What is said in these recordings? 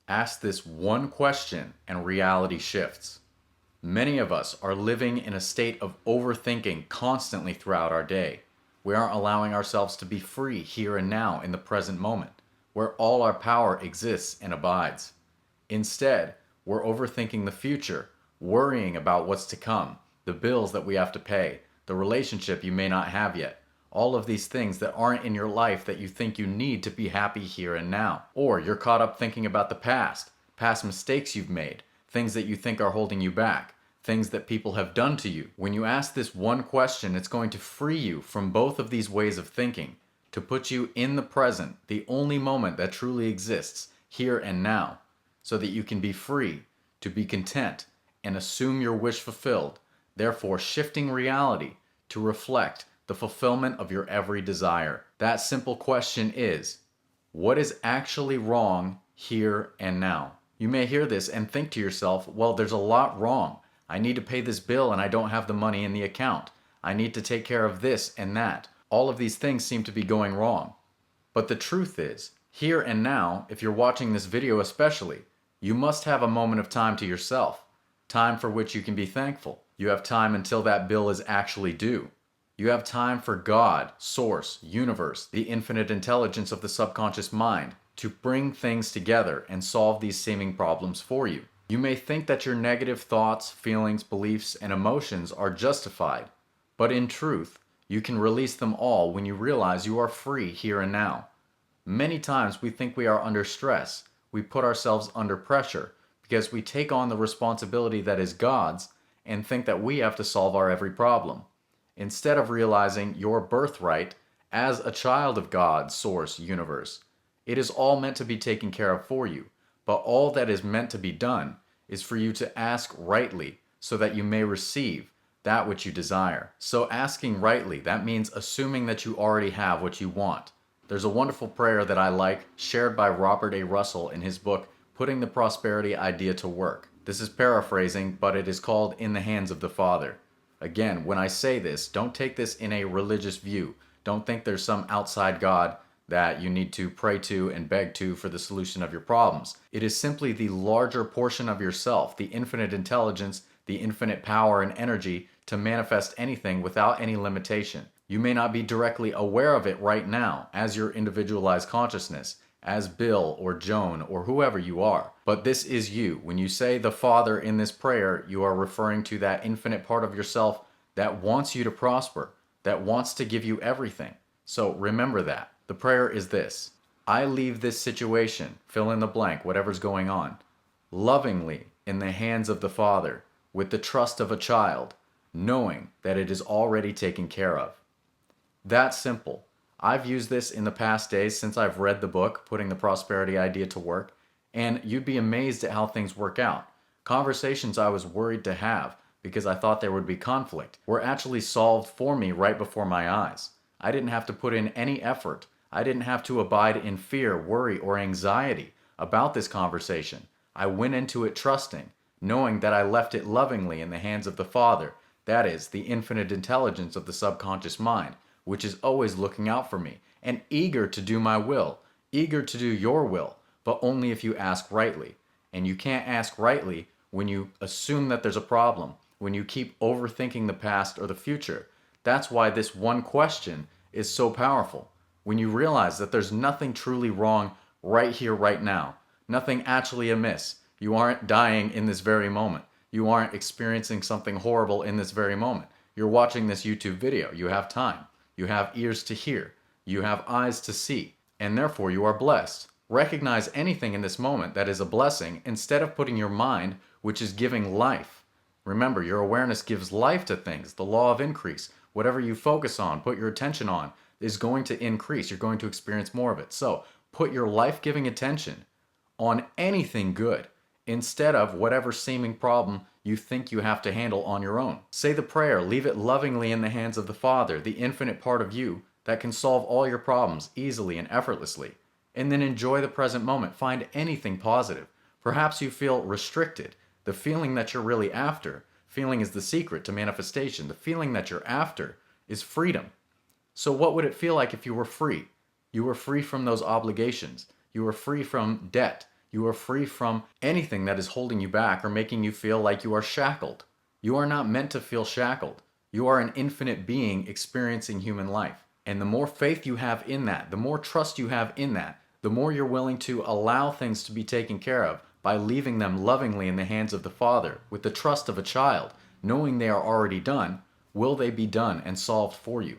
Ask this one question and reality shifts. Many of us are living in a state of overthinking constantly throughout our day. We aren't allowing ourselves to be free here and now in the present moment, where all our power exists and abides. Instead, we're overthinking the future, worrying about what's to come, the bills that we have to pay, the relationship you may not have yet, all of these things that aren't in your life that you think you need to be happy here and now. Or you're caught up thinking about the past mistakes you've made, things that you think are holding you back, things that people have done to you. When you ask this one question, it's going to free you from both of these ways of thinking, to put you in the present, the only moment that truly exists, here and now, so that you can be free, to be content, and assume your wish fulfilled, therefore shifting reality to reflect the fulfillment of your every desire. That simple question is, what is actually wrong here and now? You may hear this and think to yourself, well, there's a lot wrong. I need to pay this bill and I don't have the money in the account. I need to take care of this and that. All of these things seem to be going wrong. But the truth is, here and now, if you're watching this video especially, you must have a moment of time to yourself. Time for which you can be thankful. You have time until that bill is actually due. You have time for God, Source, Universe, the infinite intelligence of the subconscious mind, to bring things together and solve these seeming problems for you. You may think that your negative thoughts, feelings, beliefs, and emotions are justified, but in truth, you can release them all when you realize you are free here and now. Many times we think we are under stress, we put ourselves under pressure, because we take on the responsibility that is God's and think that we have to solve our every problem. Instead of realizing your birthright as a child of God, Source, Universe, it is all meant to be taken care of for you, but all that is meant to be done is for you to ask rightly so that you may receive that which you desire. So asking rightly, that means assuming that you already have what you want. There's a wonderful prayer that I like, shared by Robert A. Russell in his book, Putting the Prosperity Idea to Work. This is paraphrasing, but it is called In the Hands of the Father. Again, when I say this, don't take this in a religious view. Don't think there's some outside God that you need to pray to and beg to for the solution of your problems. It is simply the larger portion of yourself, the infinite intelligence, the infinite power and energy to manifest anything without any limitation. You may not be directly aware of it right now as your individualized consciousness, as Bill or Joan or whoever you are. But this is you. When you say the Father in this prayer, you are referring to that infinite part of yourself that wants you to prosper, that wants to give you everything. So remember that. The prayer is this: I leave this situation, fill in the blank, whatever's going on, lovingly in the hands of the Father, with the trust of a child, knowing that it is already taken care of. That simple. I've used this in the past days since I've read the book, Putting the Prosperity Idea to Work, and you'd be amazed at how things work out. Conversations I was worried to have because I thought there would be conflict were actually solved for me right before my eyes. I didn't have to put in any effort. I didn't have to abide in fear, worry, or anxiety about this conversation. I went into it trusting, knowing that I left it lovingly in the hands of the Father, that is, the infinite intelligence of the subconscious mind, which is always looking out for me, and eager to do my will, eager to do your will, but only if you ask rightly. And you can't ask rightly when you assume that there's a problem, when you keep overthinking the past or the future. That's why this one question is so powerful. When you realize that there's nothing truly wrong right here, right now, nothing actually amiss. You aren't dying in this very moment. You aren't experiencing something horrible in this very moment. You're watching this YouTube video. You have time. You have ears to hear. You have eyes to see. And therefore you are blessed. Recognize anything in this moment that is a blessing instead of putting your mind, which is giving life. Remember, your awareness gives life to things, the law of increase. Whatever you focus on, put your attention on, is going to increase. You're going to experience more of it. So put your life-giving attention on anything good instead of whatever seeming problem you think you have to handle on your own. Say the prayer, leave it lovingly in the hands of the Father, the infinite part of you that can solve all your problems easily and effortlessly. And then enjoy the present moment. Find anything positive. Perhaps you feel restricted. The feeling that you're really after, feeling is the secret to manifestation. The feeling that you're after is freedom. So what would it feel like if you were free? You were free from those obligations. You were free from debt. You are free from anything that is holding you back or making you feel like you are shackled. You are not meant to feel shackled. You are an infinite being experiencing human life. And the more faith you have in that, the more trust you have in that, the more you're willing to allow things to be taken care of by leaving them lovingly in the hands of the Father with the trust of a child, knowing they are already done, will they be done and solved for you.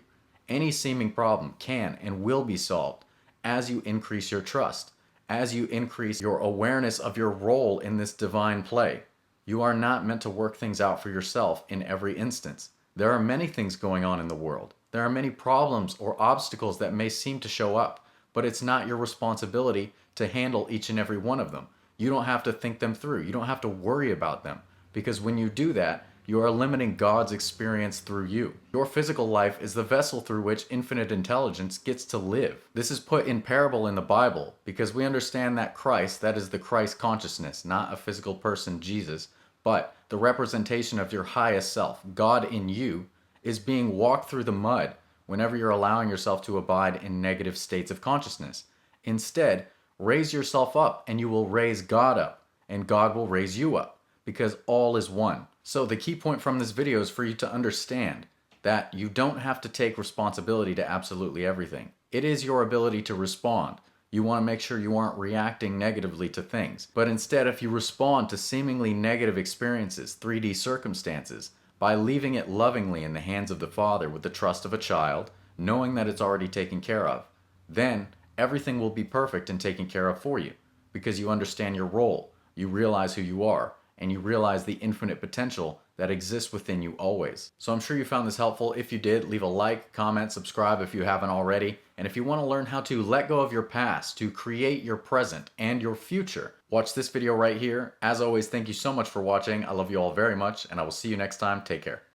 Any seeming problem can and will be solved as you increase your trust, as you increase your awareness of your role in this divine play. You are not meant to work things out for yourself in every instance. There are many things going on in the world. There are many problems or obstacles that may seem to show up, but it's not your responsibility to handle each and every one of them. You don't have to think them through. You don't have to worry about them, because when you do that, you are limiting God's experience through you. Your physical life is the vessel through which infinite intelligence gets to live. This is put in parable in the Bible because we understand that Christ, that is the Christ consciousness, not a physical person, Jesus, but the representation of your highest self, God in you, is being walked through the mud whenever you're allowing yourself to abide in negative states of consciousness. Instead, raise yourself up and you will raise God up, and God will raise you up, because all is one. So the key point from this video is for you to understand that you don't have to take responsibility to absolutely everything. It is your ability to respond. You want to make sure you aren't reacting negatively to things. But instead, if you respond to seemingly negative experiences, 3D circumstances, by leaving it lovingly in the hands of the Father with the trust of a child, knowing that it's already taken care of, then everything will be perfect and taken care of for you, because you understand your role, you realize who you are, and you realize the infinite potential that exists within you always. So I'm sure you found this helpful. If you did, leave a like, comment, subscribe if you haven't already. And if you want to learn how to let go of your past to create your present and your future, watch this video right here. As always, thank you so much for watching. I love you all very much, and I will see you next time. Take care.